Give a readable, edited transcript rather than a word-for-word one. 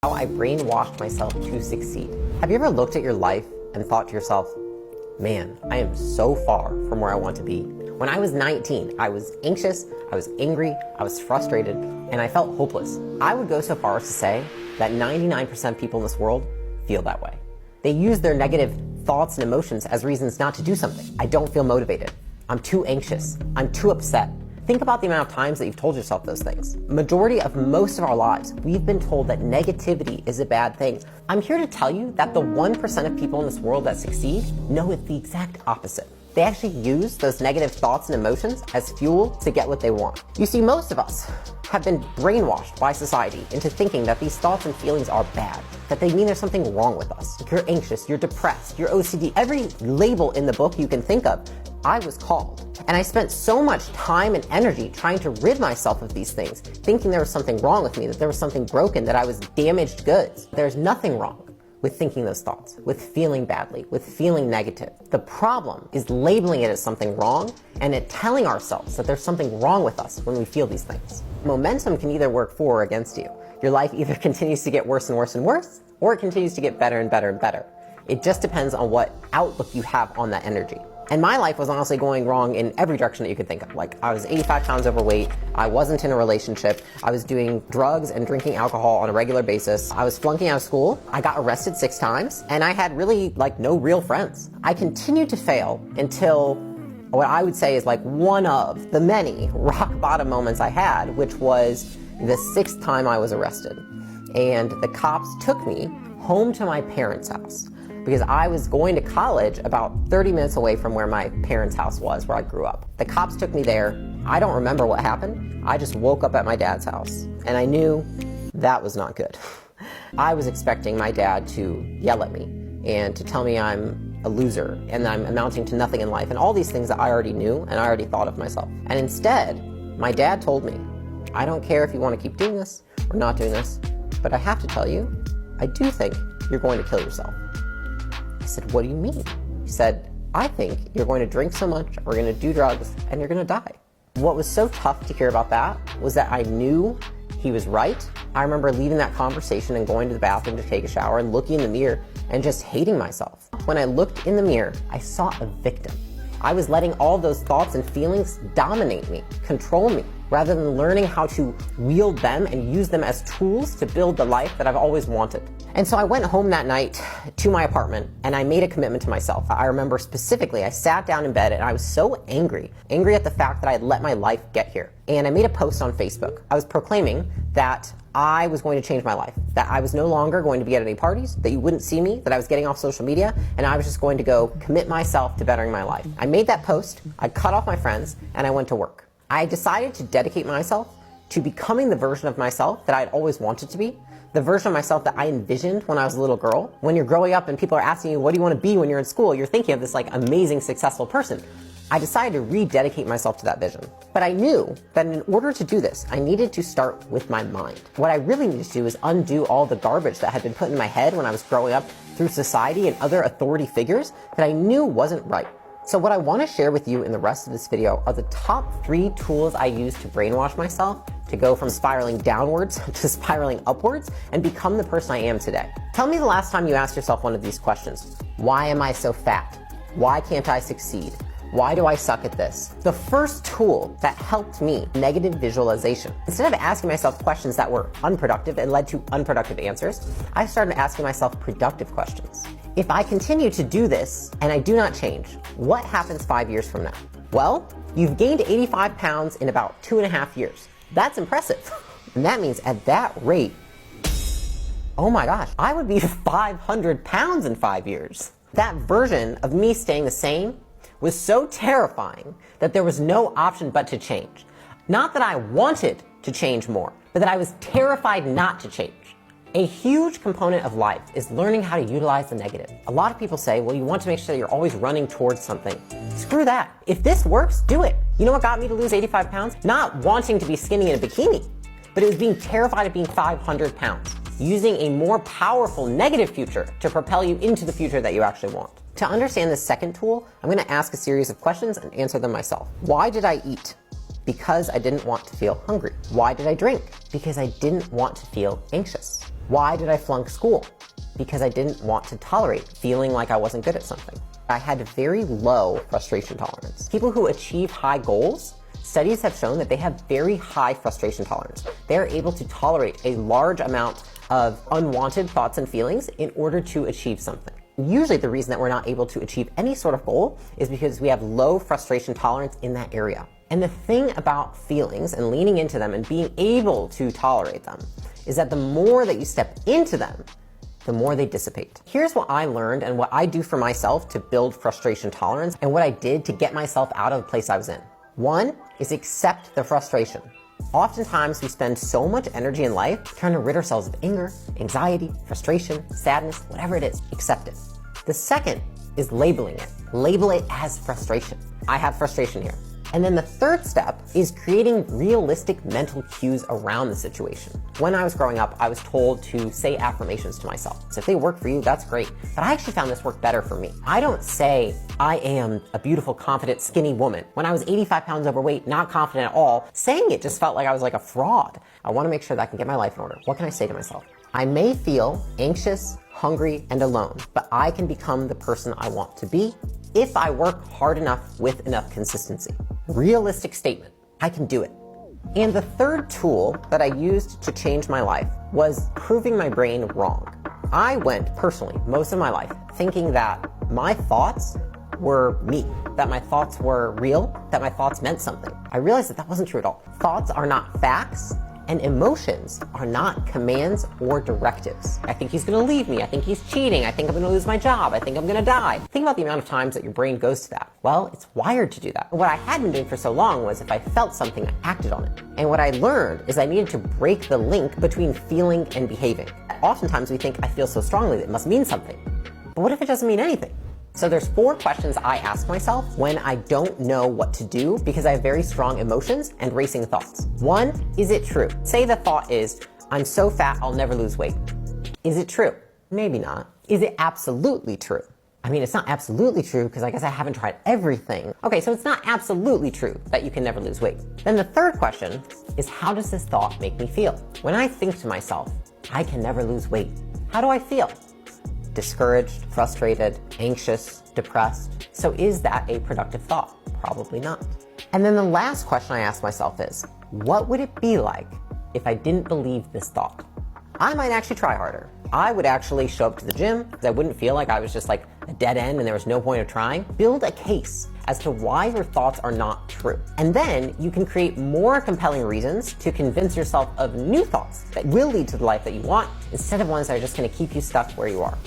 How I brainwashed myself to succeed. Have you ever looked at your life and thought to yourself, man, I am so far from where I want to be? When I was 19, I was anxious, I was angry, I was frustrated, and I felt hopeless. I would go so far as to say that 99% of people in this world feel that way. They use their negative thoughts and emotions as reasons not to do something. I don't feel motivated. I'm too anxious. I'm too upset. Think about the amount of times that you've told yourself those things. Majority of most of our lives, we've been told that negativity is a bad thing. I'm here to tell you that the 1% of people in this world that succeed know it's the exact opposite. They actually use those negative thoughts and emotions as fuel to get what they want. You see, most of us have been brainwashed by society into thinking that these thoughts and feelings are bad, that they mean there's something wrong with us. You're anxious, you're depressed, you're OCD. Every label in the book you can think of, I was called. And I spent so much time and energy trying to rid myself of these things, thinking there was something wrong with me, that there was something broken, that I was damaged goods. There's nothing wrong with thinking those thoughts, with feeling badly, with feeling negative. The problem is labeling it as something wrong and telling ourselves that there's something wrong with us when we feel these things. Momentum can either work for or against you. Your life either continues to get worse and worse and worse, or it continues to get better and better and better. It just depends on what outlook you have on that energy. And my life was honestly going wrong in every direction that you could think of. Like, I was 85 pounds overweight, I wasn't in a relationship, I was doing drugs and drinking alcohol on a regular basis, I was flunking out of school, I got arrested 6 times, and I had really, no real friends. I continued to fail until what I would say is one of the many rock bottom moments I had, which was the 6th time I was arrested. And the cops took me home to my parents' house, because I was going to college about 30 minutes away from where my parents' house was, where I grew up. The cops took me there. I don't remember what happened. I just woke up at my dad's house, and I knew that was not good. I was expecting my dad to yell at me and to tell me I'm a loser and that I'm amounting to nothing in life, and all these things that I already knew and I already thought of myself. And instead, my dad told me, I don't care if you want to keep doing this or not doing this, but I have to tell you, I do think you're going to kill yourself. I said, what do you mean? He said, I think you're going to drink so much, we're going to do drugs, and you're going to die. What was so tough to hear about that was that I knew he was right. I remember leaving that conversation and going to the bathroom to take a shower and looking in the mirror and just hating myself. When I looked in the mirror, I saw a victim. I was letting all those thoughts and feelings dominate me, control me, rather than learning how to wield them and use them as tools to build the life that I've always wanted. And so I went home that night to my apartment and I made a commitment to myself. I remember specifically, I sat down in bed and I was so angry at the fact that I had let my life get here. And I made a post on Facebook. I was proclaiming that I was going to change my life, that I was no longer going to be at any parties, that you wouldn't see me, that I was getting off social media, and I was just going to go commit myself to bettering my life. I made that post, I cut off my friends, and I went to work. I decided to dedicate myself to becoming the version of myself that I had always wanted to be, the version of myself that I envisioned when I was a little girl. When you're growing up and people are asking you, what do you want to be when you're in school? You're thinking of this amazing, successful person. I decided to rededicate myself to that vision. But I knew that in order to do this, I needed to start with my mind. What I really needed to do is undo all the garbage that had been put in my head when I was growing up through society and other authority figures that I knew wasn't right. So what I want to share with you in the rest of this video are the top 3 tools I use to brainwash myself to go from spiraling downwards to spiraling upwards and become the person I am today. Tell me the last time you asked yourself one of these questions. Why am I so fat? Why can't I succeed? Why do I suck at this? The first tool that helped me, negative visualization. Instead of asking myself questions that were unproductive and led to unproductive answers, I started asking myself productive questions. If I continue to do this and I do not change, what happens 5 years from now? Well, you've gained 85 pounds in about 2.5 years. That's impressive. And that means at that rate, oh my gosh, I would be 500 pounds in 5 years. That version of me staying the same was so terrifying that there was no option but to change. Not that I wanted to change more, but that I was terrified not to change. A huge component of life is learning how to utilize the negative. A lot of people say, well, you want to make sure that you're always running towards something. Screw that. If this works, do it. You know what got me to lose 85 pounds? Not wanting to be skinny in a bikini, but it was being terrified of being 500 pounds. Using a more powerful negative future to propel you into the future that you actually want. To understand this second tool, I'm going to ask a series of questions and answer them myself. Why did I eat? Because I didn't want to feel hungry. Why did I drink? Because I didn't want to feel anxious. Why did I flunk school? Because I didn't want to tolerate feeling like I wasn't good at something. I had very low frustration tolerance. People who achieve high goals, studies have shown that they have very high frustration tolerance. They're able to tolerate a large amount of unwanted thoughts and feelings in order to achieve something. Usually the reason that we're not able to achieve any sort of goal is because we have low frustration tolerance in that area. And the thing about feelings and leaning into them and being able to tolerate them is that the more that you step into them, the more they dissipate. Here's what I learned and what I do for myself to build frustration tolerance and what I did to get myself out of the place I was in. One is accept the frustration. Oftentimes we spend so much energy in life trying to rid ourselves of anger, anxiety, frustration, sadness, whatever it is, accept it. The second is labeling it. Label it as frustration. I have frustration here. And then the third step is creating realistic mental cues around the situation. When I was growing up, I was told to say affirmations to myself. So if they work for you, that's great. But I actually found this work better for me. I don't say, I am a beautiful, confident, skinny woman. When I was 85 pounds overweight, not confident at all, saying it just felt like I was like a fraud. I want to make sure that I can get my life in order. What can I say to myself? I may feel anxious, hungry, and alone, but I can become the person I want to be if I work hard enough with enough consistency. Realistic statement. I can do it. And the third tool that I used to change my life was proving my brain wrong. I went personally most of my life thinking that my thoughts were me, that my thoughts were real, that my thoughts meant something. I realized that that wasn't true at all. Thoughts are not facts, and emotions are not commands or directives. I think he's gonna leave me. I think he's cheating. I think I'm gonna lose my job. I think I'm gonna die. Think about the amount of times that your brain goes to that. Well, it's wired to do that. What I had been doing for so long was if I felt something, I acted on it. And what I learned is I needed to break the link between feeling and behaving. Oftentimes we think I feel so strongly that it must mean something. But what if it doesn't mean anything? So there's 4 questions I ask myself when I don't know what to do because I have very strong emotions and racing thoughts. 1, is it true? Say the thought is, I'm so fat, I'll never lose weight. Is it true? Maybe not. Is it absolutely true? I mean, it's not absolutely true because I guess I haven't tried everything. Okay, so it's not absolutely true that you can never lose weight. Then the third question is, how does this thought make me feel? When I think to myself, I can never lose weight, how do I feel? Discouraged, frustrated, anxious, depressed. So is that a productive thought? Probably not. And then the last question I ask myself is, what would it be like if I didn't believe this thought? I might actually try harder. I would actually show up to the gym because I wouldn't feel like I was just like a dead end and there was no point of trying. Build a case as to why your thoughts are not true. And then you can create more compelling reasons to convince yourself of new thoughts that will lead to the life that you want instead of ones that are just going to keep you stuck where you are.